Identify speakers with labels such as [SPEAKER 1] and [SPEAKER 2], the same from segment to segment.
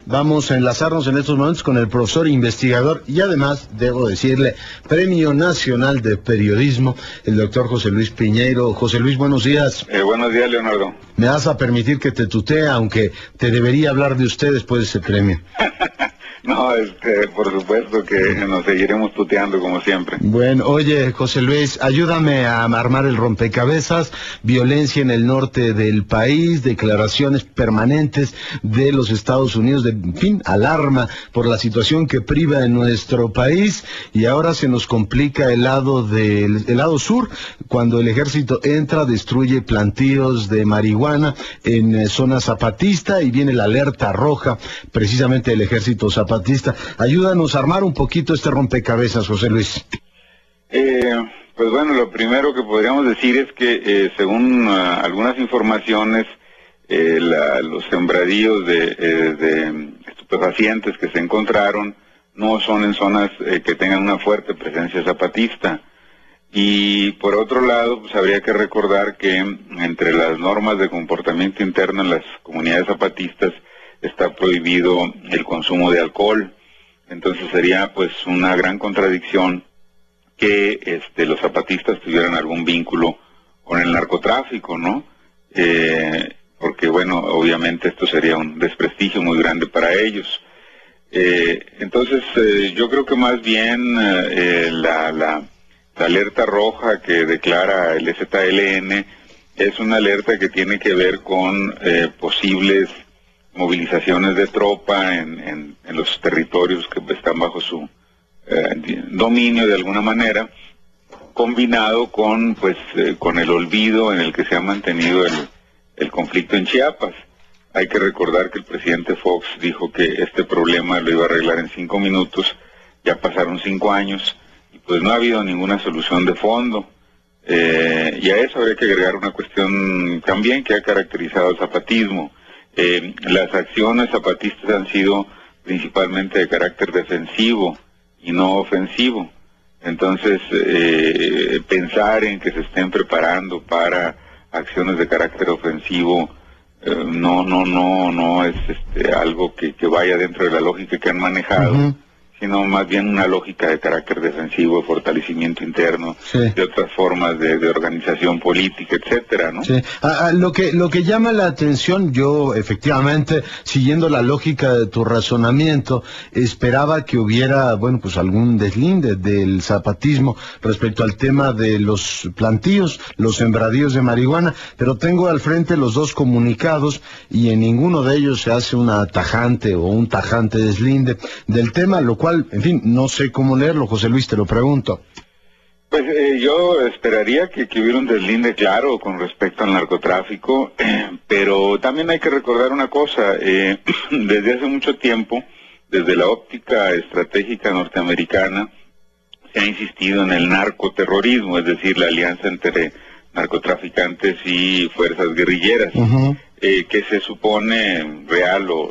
[SPEAKER 1] Vamos a enlazarnos en estos momentos con el profesor investigador y además, debo decirle, Premio Nacional de Periodismo, el doctor José Luis Piñeiro. José Luis, buenos días.
[SPEAKER 2] Buenos días, Leonardo.
[SPEAKER 1] Me vas a permitir que te tutee, aunque te debería hablar de usted después de ese premio.
[SPEAKER 2] No, por supuesto que nos seguiremos tuteando como siempre.
[SPEAKER 1] Bueno, oye, José Luis, ayúdame a armar el rompecabezas. Violencia en el norte del país, declaraciones permanentes de los Estados Unidos, en fin, alarma por la situación que priva en nuestro país, y ahora se nos complica el lado sur, cuando el ejército entra, destruye plantíos de marihuana en zona zapatista, y viene la alerta roja, precisamente del ejército zapatista. Ayúdanos a armar un poquito este rompecabezas, José Luis.
[SPEAKER 2] Pues bueno, lo primero que podríamos decir es que según algunas informaciones, los sembradíos de estupefacientes que se encontraron no son en zonas que tengan una fuerte presencia zapatista. Y por otro lado, pues habría que recordar que entre las normas de comportamiento interno en las comunidades zapatistas está prohibido el consumo de alcohol. Entonces sería pues una gran contradicción que los zapatistas tuvieran algún vínculo con el narcotráfico, ¿no? Porque bueno, obviamente esto sería un desprestigio muy grande para ellos. Entonces yo creo que más bien la alerta roja que declara el EZLN es una alerta que tiene que ver con posibles movilizaciones de tropa en los territorios que están bajo su dominio de alguna manera, combinado con con el olvido en el que se ha mantenido el conflicto en Chiapas. Hay que recordar que el presidente Fox dijo que este problema lo iba a arreglar en 5 minutos, ya pasaron 5 años, y pues no ha habido ninguna solución de fondo. Y a eso habría que agregar una cuestión también que ha caracterizado el zapatismo. Las acciones zapatistas han sido principalmente de carácter defensivo y no ofensivo. Entonces, pensar en que se estén preparando para acciones de carácter ofensivo no es algo que vaya dentro de la lógica que han manejado, sino más bien una lógica de carácter defensivo, de fortalecimiento interno, sí, de otras formas de organización política, etcétera, ¿no?
[SPEAKER 1] Sí. Lo que llama la atención, yo efectivamente, siguiendo la lógica de tu razonamiento, esperaba que hubiera, bueno, pues algún deslinde del zapatismo respecto al tema de los plantíos, los sembradíos de marihuana, pero tengo al frente los dos comunicados y en ninguno de ellos se hace una tajante o un tajante deslinde del tema, lo cual, en fin, no sé cómo leerlo. José Luis, te lo pregunto.
[SPEAKER 2] Pues yo esperaría que hubiera un deslinde claro con respecto al narcotráfico, pero también hay que recordar una cosa, desde hace mucho tiempo, desde la óptica estratégica norteamericana, se ha insistido en el narcoterrorismo, es decir, la alianza entre narcotraficantes y fuerzas guerrilleras, que se supone real o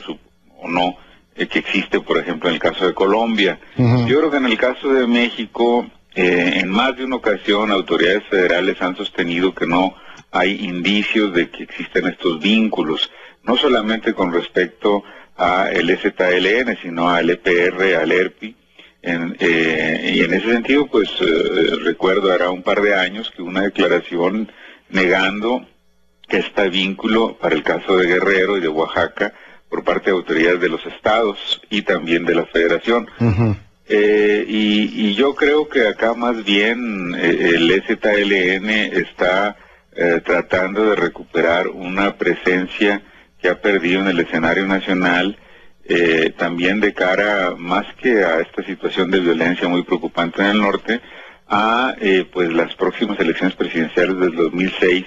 [SPEAKER 2] no, que existe, por ejemplo, en el caso de Colombia. Yo creo que en el caso de México, en más de una ocasión, autoridades federales han sostenido que no hay indicios de que existen estos vínculos, no solamente con respecto a el EZLN, sino al EPR, al ERPI, y en ese sentido, pues, recuerdo hará un par de años que una declaración negando este vínculo para el caso de Guerrero y de Oaxaca por parte de autoridades de los estados y también de la federación. Y yo creo que acá más bien el EZLN está tratando de recuperar una presencia que ha perdido en el escenario nacional, también de cara, más que a esta situación de violencia muy preocupante en el norte, a pues las próximas elecciones presidenciales del 2006,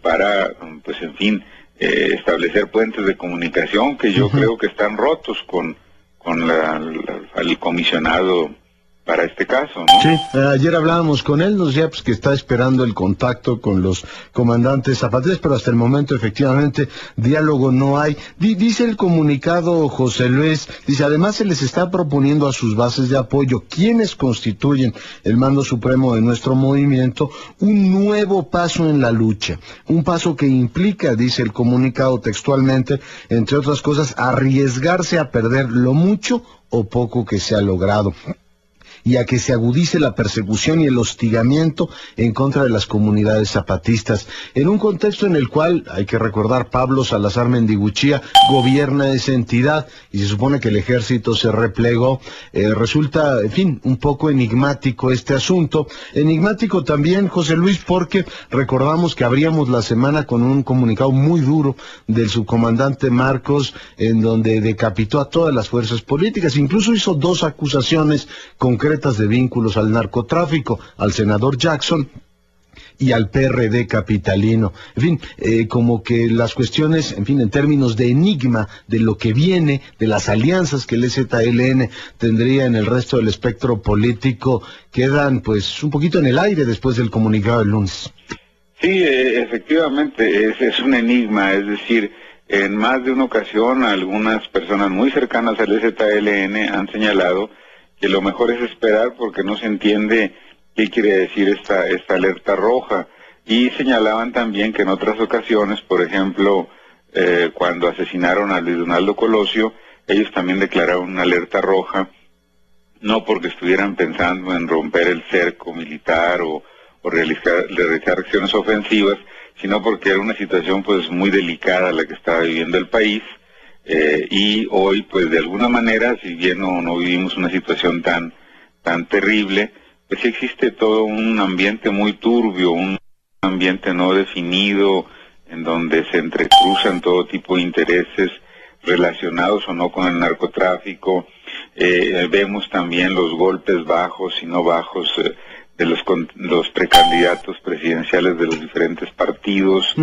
[SPEAKER 2] para, pues en fin, establecer puentes de comunicación que yo creo que están rotos con el comisionado para este caso, ¿no?
[SPEAKER 1] Sí, ayer hablábamos con él, nos decía pues, que está esperando el contacto con los comandantes zapatistas, pero hasta el momento efectivamente diálogo no hay. Dice el comunicado José Luis, dice, además se les está proponiendo a sus bases de apoyo, quienes constituyen el mando supremo de nuestro movimiento, un nuevo paso en la lucha, un paso que implica, dice el comunicado textualmente, entre otras cosas, arriesgarse a perder lo mucho o poco que se ha logrado, y a que se agudice la persecución y el hostigamiento en contra de las comunidades zapatistas, en un contexto en el cual, hay que recordar, Pablo Salazar Mendiguchía gobierna esa entidad y se supone que el ejército se replegó. Resulta, en fin, un poco enigmático este asunto. Enigmático también, José Luis, porque recordamos que abríamos la semana con un comunicado muy duro del subcomandante Marcos, en donde decapitó a todas las fuerzas políticas, incluso hizo 2 acusaciones concretas de vínculos al narcotráfico, al senador Jackson y al PRD capitalino. En fin, como que las cuestiones, en fin, en términos de enigma de lo que viene, de las alianzas que el EZLN tendría en el resto del espectro político, quedan pues un poquito en el aire después del comunicado del lunes.
[SPEAKER 2] Sí, efectivamente, es un enigma, es decir, en más de una ocasión algunas personas muy cercanas al EZLN han señalado que lo mejor es esperar porque no se entiende qué quiere decir esta alerta roja. Y señalaban también que en otras ocasiones, por ejemplo, cuando asesinaron a Luis Donaldo Colosio, ellos también declararon una alerta roja, no porque estuvieran pensando en romper el cerco militar o realizar acciones ofensivas, sino porque era una situación pues muy delicada la que estaba viviendo el país. Y hoy, pues de alguna manera, si bien no vivimos una situación tan terrible, pues sí existe todo un ambiente muy turbio, un ambiente no definido, en donde se entrecruzan todo tipo de intereses relacionados o no con el narcotráfico. Vemos también los golpes bajos y no bajos de los precandidatos presidenciales de los diferentes partidos.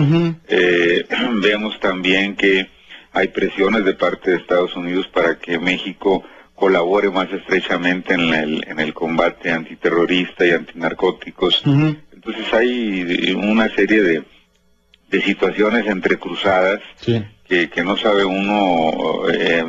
[SPEAKER 2] Vemos también que hay presiones de parte de Estados Unidos para que México colabore más estrechamente en el combate antiterrorista y antinarcóticos. Entonces hay una serie de situaciones entrecruzadas, sí, que no sabe uno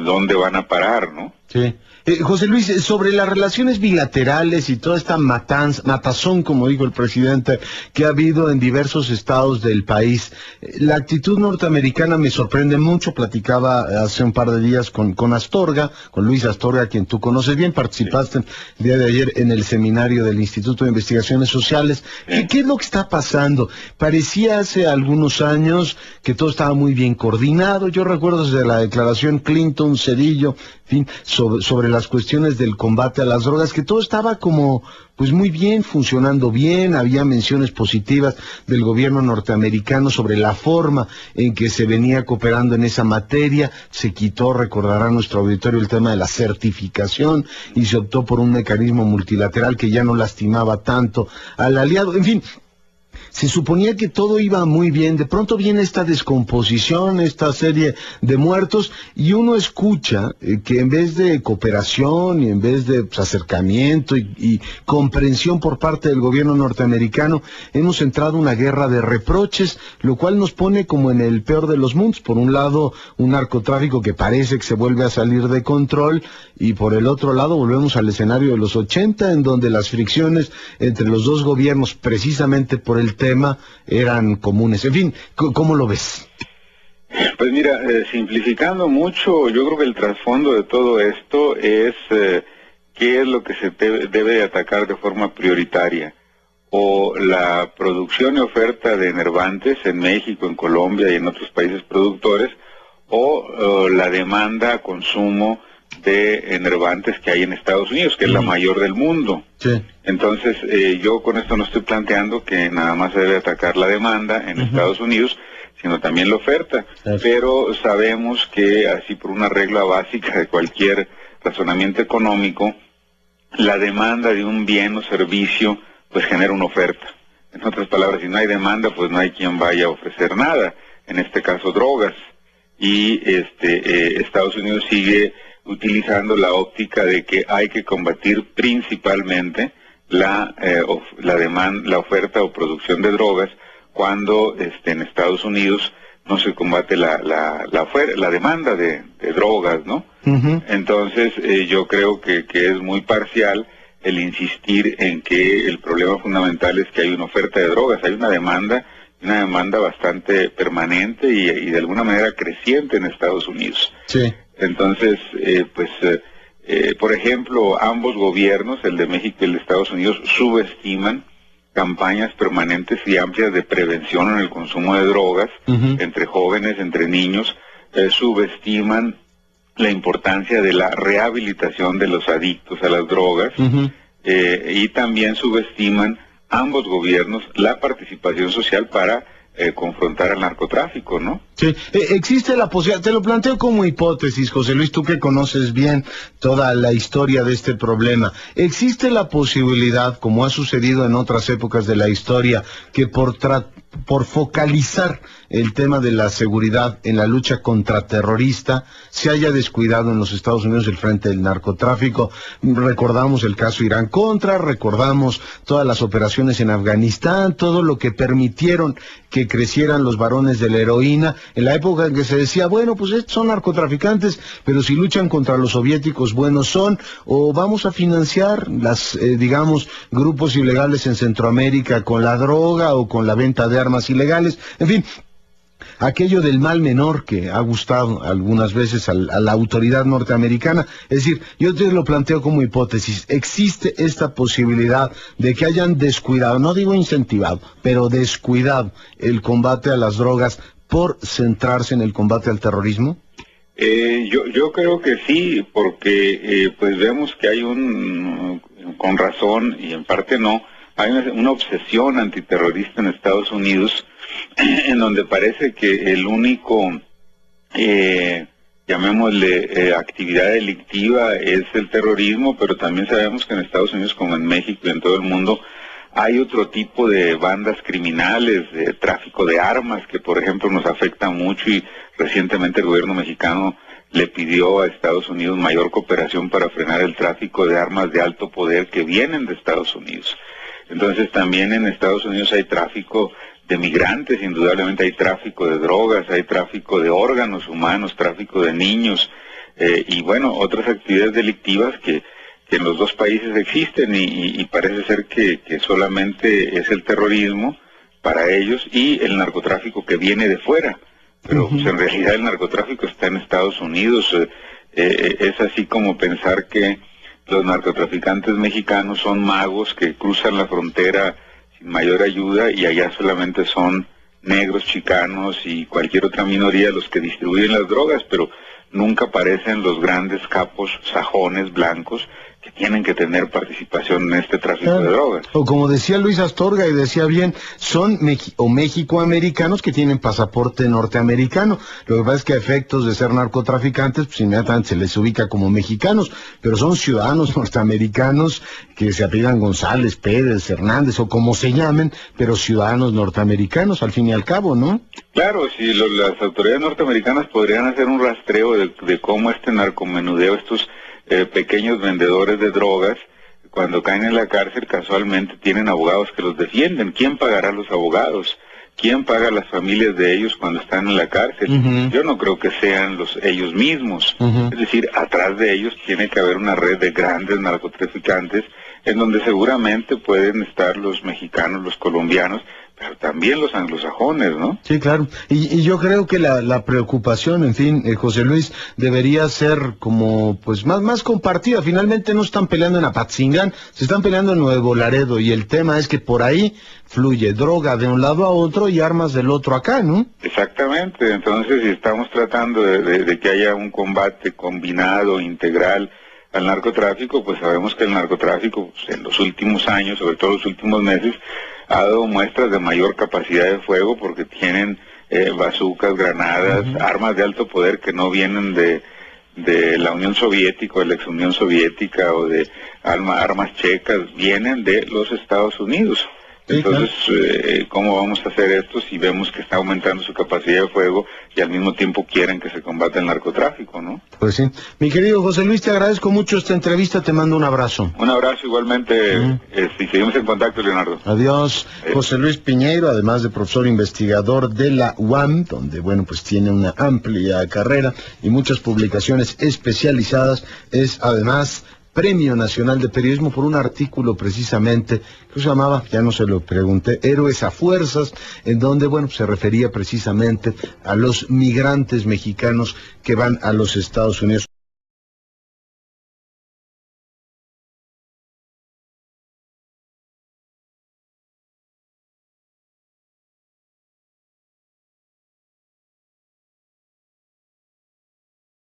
[SPEAKER 2] dónde van a parar, ¿no?
[SPEAKER 1] Sí. José Luis, sobre las relaciones bilaterales y toda esta matazón, como dijo el presidente, que ha habido en diversos estados del país, la actitud norteamericana me sorprende mucho. Platicaba hace un par de días con Astorga, con Luis Astorga, quien tú conoces bien, participaste el día de ayer en el seminario del Instituto de Investigaciones Sociales. ¿Qué es lo que está pasando? Parecía hace algunos años que todo estaba muy bien coordinado. Yo recuerdo desde la declaración Clinton-Cedillo, en fin, sobre las cuestiones del combate a las drogas, que todo estaba como pues muy bien, funcionando bien. Había menciones positivas del gobierno norteamericano sobre la forma en que se venía cooperando en esa materia. Se quitó, recordará nuestro auditorio, el tema de la certificación y se optó por un mecanismo multilateral que ya no lastimaba tanto al aliado. En fin, se suponía que todo iba muy bien. De pronto viene esta descomposición, esta serie de muertos, y uno escucha que en vez de cooperación y en vez de acercamiento y comprensión por parte del gobierno norteamericano, hemos entrado en una guerra de reproches, lo cual nos pone como en el peor de los mundos. Por un lado, un narcotráfico que parece que se vuelve a salir de control, y por el otro lado volvemos al escenario de los 80, en donde las fricciones entre los dos gobiernos, precisamente por el tema, eran comunes. En fin, ¿cómo lo ves?
[SPEAKER 2] Pues mira, simplificando mucho, yo creo que el trasfondo de todo esto es qué es lo que se debe de atacar de forma prioritaria. O la producción y oferta de enervantes en México, en Colombia y en otros países productores, o la demanda, consumo de enervantes que hay en Estados Unidos, que es la mayor del mundo. Sí. Entonces, yo con esto no estoy planteando que nada más se debe atacar la demanda en Estados Unidos, sino también la oferta. Pero sabemos que, así por una regla básica de cualquier razonamiento económico, la demanda de un bien o servicio pues genera una oferta. En otras palabras, si no hay demanda, pues no hay quien vaya a ofrecer nada, en este caso drogas. Y Estados Unidos sigue utilizando la óptica de que hay que combatir principalmente la oferta o producción de drogas, cuando en Estados Unidos no se combate la demanda de drogas, ¿no? Entonces yo creo que es muy parcial el insistir en que el problema fundamental es que hay una oferta de drogas, hay una demanda bastante permanente y de alguna manera creciente en Estados Unidos.
[SPEAKER 1] Sí.
[SPEAKER 2] Entonces, por ejemplo, ambos gobiernos, el de México y el de Estados Unidos, subestiman campañas permanentes y amplias de prevención en el consumo de drogas entre jóvenes, entre niños, subestiman la importancia de la rehabilitación de los adictos a las drogas, y también subestiman ambos gobiernos la participación social para confrontar al narcotráfico, ¿no?
[SPEAKER 1] Sí, existe la posibilidad, te lo planteo como hipótesis, José Luis, tú que conoces bien toda la historia de este problema, ¿existe la posibilidad, como ha sucedido en otras épocas de la historia, que por focalizar el tema de la seguridad en la lucha contraterrorista se haya descuidado en los Estados Unidos el frente del narcotráfico? Recordamos el caso Irán-Contra, recordamos todas las operaciones en Afganistán, todo lo que permitieron que crecieran los varones de la heroína, en la época en que se decía, bueno, pues estos son narcotraficantes, pero si luchan contra los soviéticos, buenos son, o vamos a financiar las, grupos ilegales en Centroamérica con la droga o con la venta de armas ilegales, en fin, aquello del mal menor que ha gustado algunas veces a la autoridad norteamericana. Es decir, yo te lo planteo como hipótesis, ¿existe esta posibilidad de que hayan descuidado, no digo incentivado, pero descuidado el combate a las drogas por centrarse en el combate al terrorismo?
[SPEAKER 2] Yo creo que sí, porque pues vemos que hay con razón y en parte no, hay una obsesión antiterrorista en Estados Unidos, en donde parece que el único, llamémosle, actividad delictiva es el terrorismo, pero también sabemos que en Estados Unidos, como en México y en todo el mundo, hay otro tipo de bandas criminales, de tráfico de armas, que por ejemplo nos afecta mucho, y recientemente el gobierno mexicano le pidió a Estados Unidos mayor cooperación para frenar el tráfico de armas de alto poder que vienen de Estados Unidos. Entonces también en Estados Unidos hay tráfico de migrantes, indudablemente hay tráfico de drogas, hay tráfico de órganos humanos, tráfico de niños, y bueno, otras actividades delictivas que en los dos países existen, y parece ser que solamente es el terrorismo para ellos y el narcotráfico que viene de fuera, pero pues, en realidad el narcotráfico está en Estados Unidos. Es así como pensar que los narcotraficantes mexicanos son magos que cruzan la frontera sin mayor ayuda, y allá solamente son negros, chicanos y cualquier otra minoría los que distribuyen las drogas, pero nunca aparecen los grandes capos sajones blancos que tienen que tener participación en este tráfico de drogas.
[SPEAKER 1] O como decía Luis Astorga, y decía bien, son mexicoamericanos que tienen pasaporte norteamericano. Lo que pasa es que a efectos de ser narcotraficantes, pues inmediatamente se les ubica como mexicanos, pero son ciudadanos norteamericanos que se apellidan González, Pérez, Hernández, o como se llamen, pero ciudadanos norteamericanos, al fin y al cabo, ¿no?
[SPEAKER 2] Claro, si las autoridades norteamericanas podrían hacer un rastreo de cómo este narcomenudeo, estos pequeños vendedores de drogas, cuando caen en la cárcel, casualmente tienen abogados que los defienden. ¿Quién pagará los abogados? ¿Quién paga a las familias de ellos cuando están en la cárcel? Yo no creo que sean ellos mismos. Es decir, atrás de ellos tiene que haber una red de grandes narcotraficantes, en donde seguramente pueden estar los mexicanos, los colombianos, pero también los anglosajones, ¿no?
[SPEAKER 1] Sí, claro. Y yo creo que la preocupación, en fin, José Luis, debería ser como, pues, más compartida. Finalmente no están peleando en Apatzingán, se están peleando en Nuevo Laredo, y el tema es que por ahí fluye droga de un lado a otro y armas del otro acá, ¿no?
[SPEAKER 2] Exactamente. Entonces, si estamos tratando de que haya un combate combinado, integral al narcotráfico, pues sabemos que el narcotráfico, pues, en los últimos años, sobre todo los últimos meses, ha dado muestras de mayor capacidad de fuego, porque tienen bazucas, granadas, armas de alto poder que no vienen de la Unión Soviética, o de la ex Unión Soviética, o de armas checas, vienen de los Estados Unidos. Entonces, ¿cómo vamos a hacer esto si vemos que está aumentando su capacidad de fuego y al mismo tiempo quieren que se combata el narcotráfico, ¿no?
[SPEAKER 1] Pues sí. Mi querido José Luis, te agradezco mucho esta entrevista, te mando un abrazo.
[SPEAKER 2] Un abrazo igualmente, y seguimos en contacto, Leonardo.
[SPEAKER 1] Adiós. José Luis Piñeiro, además de profesor investigador de la UAM, donde, bueno, pues tiene una amplia carrera y muchas publicaciones especializadas, es además Premio Nacional de Periodismo por un artículo precisamente que se llamaba, ya no se lo pregunté, Héroes a Fuerzas, en donde, bueno, se refería precisamente a los migrantes mexicanos que van a los Estados Unidos.